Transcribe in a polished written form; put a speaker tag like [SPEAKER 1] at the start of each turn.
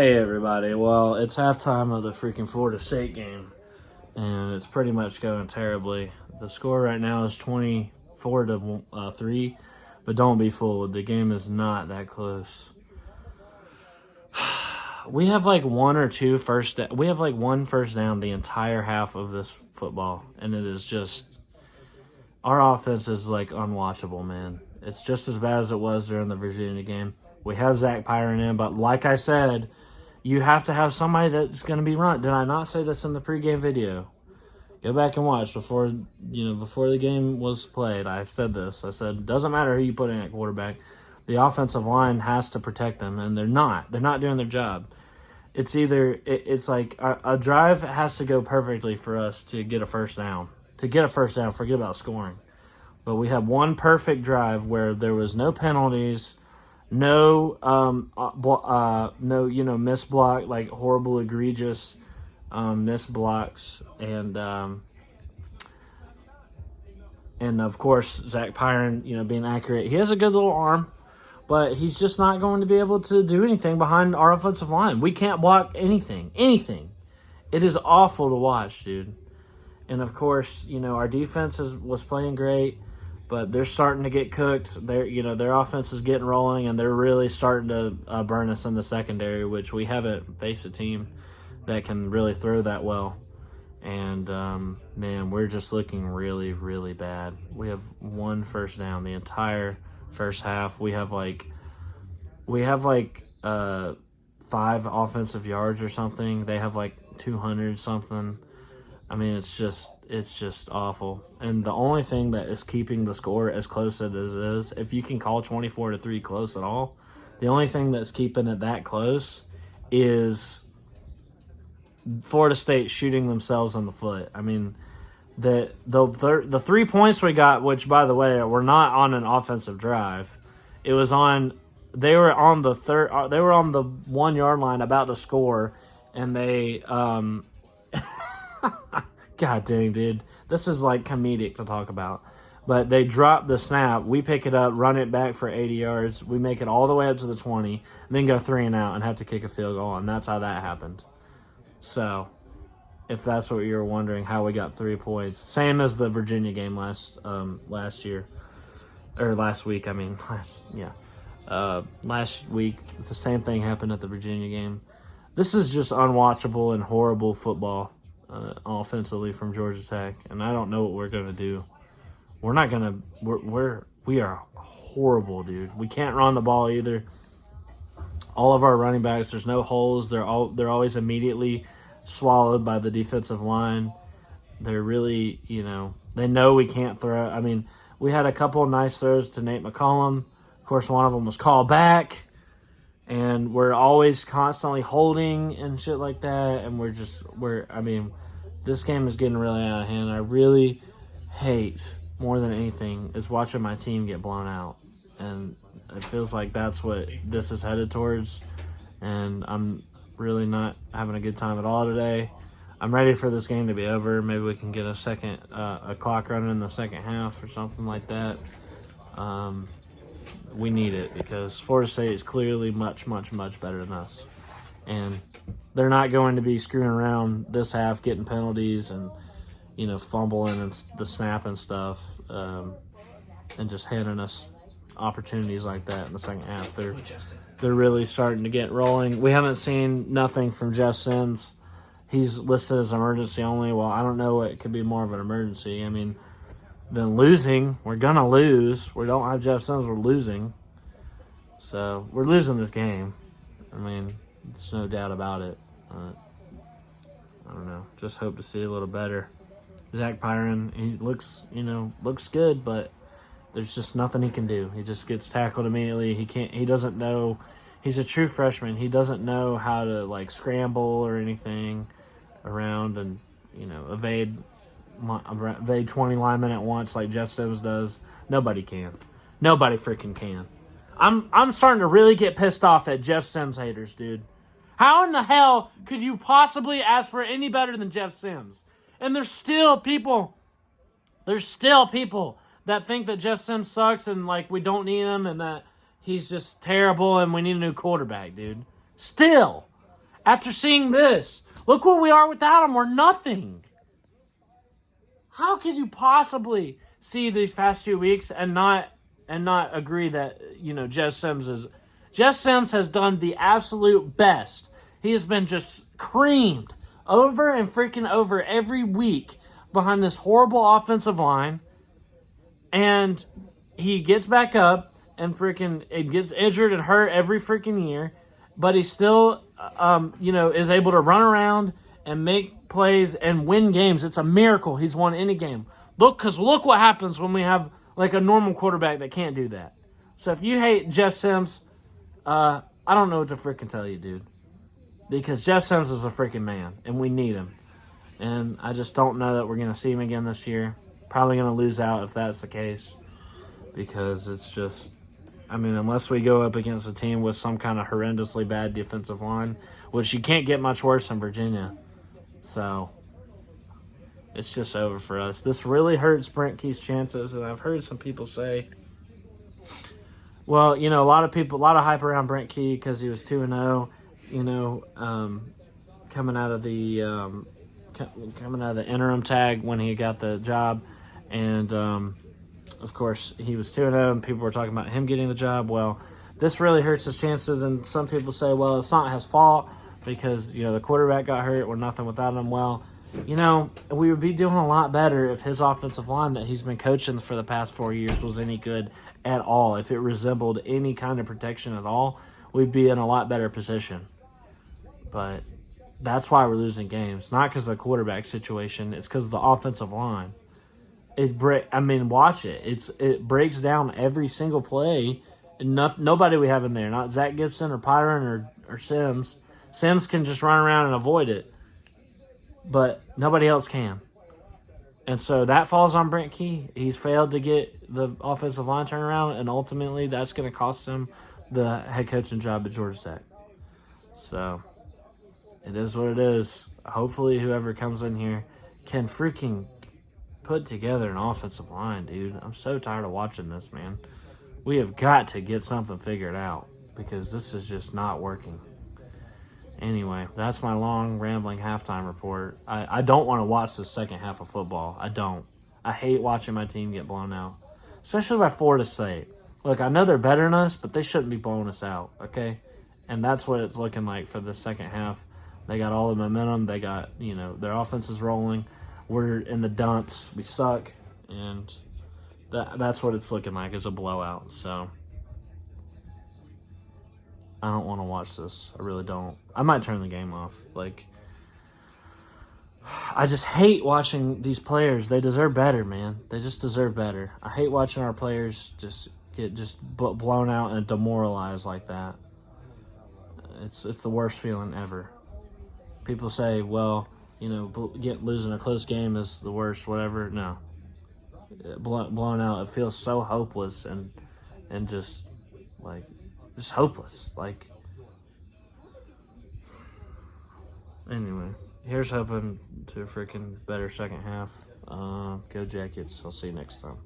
[SPEAKER 1] Hey everybody, well, it's halftime of the freaking Florida State game, and it's pretty much going terribly. The score right now is 24 to 3, but don't be fooled, the game is not that close. We have like one first down the entire half of this football, and it is just, our offense is like unwatchable, man. It's just as bad as it was during the Virginia game. We have Zach Pyron in, but like I said, you have to have somebody that's going to be run. Did I not say this in the pregame video? Go back and watch before the game was played. I said this. I said, doesn't matter who you put in at quarterback. The offensive line has to protect them, and they're not. They're not doing their job. It's like a drive has to go perfectly for us to get a first down. To get a first down, forget about scoring. But we have one perfect drive where there was no penalties, no missed block, like horrible, egregious missed blocks, and of course Zach Pyron, being accurate. He has a good little arm, but he's just not going to be able to do anything behind our offensive line. We can't block anything. It is awful to watch, dude. And of course, our defense was playing great, but they're starting to get cooked. Their offense is getting rolling, and they're really starting to burn us in the secondary, which we haven't faced a team that can really throw that well. And man, we're just looking really, really bad. We have one first down the entire first half. We have 5 offensive yards or something. They have 200 something. I mean, it's just awful. And the only thing that is keeping the score as close as it is, if you can call 24-3 close at all, the only thing that's keeping it that close is Florida State shooting themselves in the foot. I mean, the 3 points we got, which by the way were not on an offensive drive, it was on. They were on the 1 yard line about to score, and they God dang, dude. This is comedic to talk about. But they drop the snap. We pick it up, run it back for 80 yards. We make it all the way up to the 20, and then go 3 and out and have to kick a field goal. And that's how that happened. So, if that's what you were wondering, how we got 3 points. Same as the Virginia game last year. Or last week, I mean. Last week, the same thing happened at the Virginia game. This is just unwatchable and horrible football. Offensively from Georgia Tech, and I don't know what we're gonna do. We are horrible, dude. We can't run the ball either. All of our running backs, there's no holes. They're always immediately swallowed by the defensive line. They're really, they know we can't throw. I mean, we had a couple of nice throws to Nate McCollum. Of course, one of them was called back. And we're always constantly holding and shit like that. And this game is getting really out of hand. I really hate, more than anything, is watching my team get blown out. And it feels like that's what this is headed towards. And I'm really not having a good time at all today. I'm ready for this game to be over. Maybe we can get a clock running in the second half or something like that. We need it because Florida State is clearly much, much, much better than us. And they're not going to be screwing around this half, getting penalties and, fumbling and the snap and stuff, and just handing us opportunities like that in the second half. They're really starting to get rolling. We haven't seen nothing from Jeff Sims. He's listed as emergency only. Well, I don't know what could be more of an emergency. I mean, than losing. We're going to lose. We don't have Jeff Sims. We're losing. So, we're losing this game. I mean, there's no doubt about it. I don't know. Just hope to see a little better. Zach Pyron, he looks good, but there's just nothing he can do. He just gets tackled immediately. He doesn't know. He's a true freshman. He doesn't know how to, scramble or anything around and, evade 20 linemen at once like Jeff Sims does. Nobody can. Nobody freaking can. I'm starting to really get pissed off at Jeff Sims haters, dude. How in the hell could you possibly ask for any better than Jeff Sims? And there's still people that think that Jeff Sims sucks and we don't need him and that he's just terrible and we need a new quarterback, dude. Still. after seeing this. Look where we are without him. We're nothing. How could you possibly see these past 2 weeks and not agree that, Jeff Sims has done the absolute best. He has been just creamed over and freaking over every week behind this horrible offensive line, and he gets back up and freaking it gets injured and hurt every freaking year, but he still is able to run around and make plays and win games. It's a miracle he's won any game. Look what happens when we have like a normal quarterback that can't do that. So if you hate Jeff Sims, I don't know what to freaking tell you, dude. Because Jeff Sims is a freaking man, and we need him. And I just don't know that we're going to see him again this year. Probably going to lose out if that's the case. Because it's just, unless we go up against a team with some kind of horrendously bad defensive line, which you can't get much worse than Virginia. So, it's just over for us. This really hurts Brent Key's chances, and I've heard some people say, well, a lot of hype around Brent Key because he was 2-0, coming out of the interim tag when he got the job, and of course he was 2-0, and people were talking about him getting the job. Well, this really hurts his chances, and some people say, well, it's not his fault because the quarterback got hurt. We're nothing without him. Well, we would be doing a lot better if his offensive line that he's been coaching for the past 4 years was any good at all. If it resembled any kind of protection at all, we'd be in a lot better position. But that's why we're losing games. Not because of the quarterback situation. It's because of the offensive line. Watch it. It breaks down every single play. Nobody we have in there. Not Zach Gibson or Pyron or Sims. Sims can just run around and avoid it. But nobody else can. And so that falls on Brent Key. He's failed to get the offensive line turned around, and ultimately that's going to cost him the head coaching job at Georgia Tech. So it is what it is. Hopefully whoever comes in here can freaking put together an offensive line, dude. I'm so tired of watching this, man. We have got to get something figured out because this is just not working. Anyway, that's my long, rambling halftime report. I don't want to watch the second half of football. I don't. I hate watching my team get blown out, especially by Florida State. Look, I know they're better than us, but they shouldn't be blowing us out, okay? And that's what it's looking like for the second half. They got all the momentum. They got, their offense is rolling. We're in the dumps. We suck. And that's what it's looking like, is a blowout. So I don't want to watch this. I really don't. I might turn the game off. I just hate watching these players. They deserve better, man. They just deserve better. I hate watching our players just get blown out and demoralized like that. It's the worst feeling ever. People say, well, losing a close game is the worst, whatever. No. Blown out, it feels so hopeless and just hopeless. Anyway, here's hoping to a freaking better second half. Go Jackets. I'll see you next time.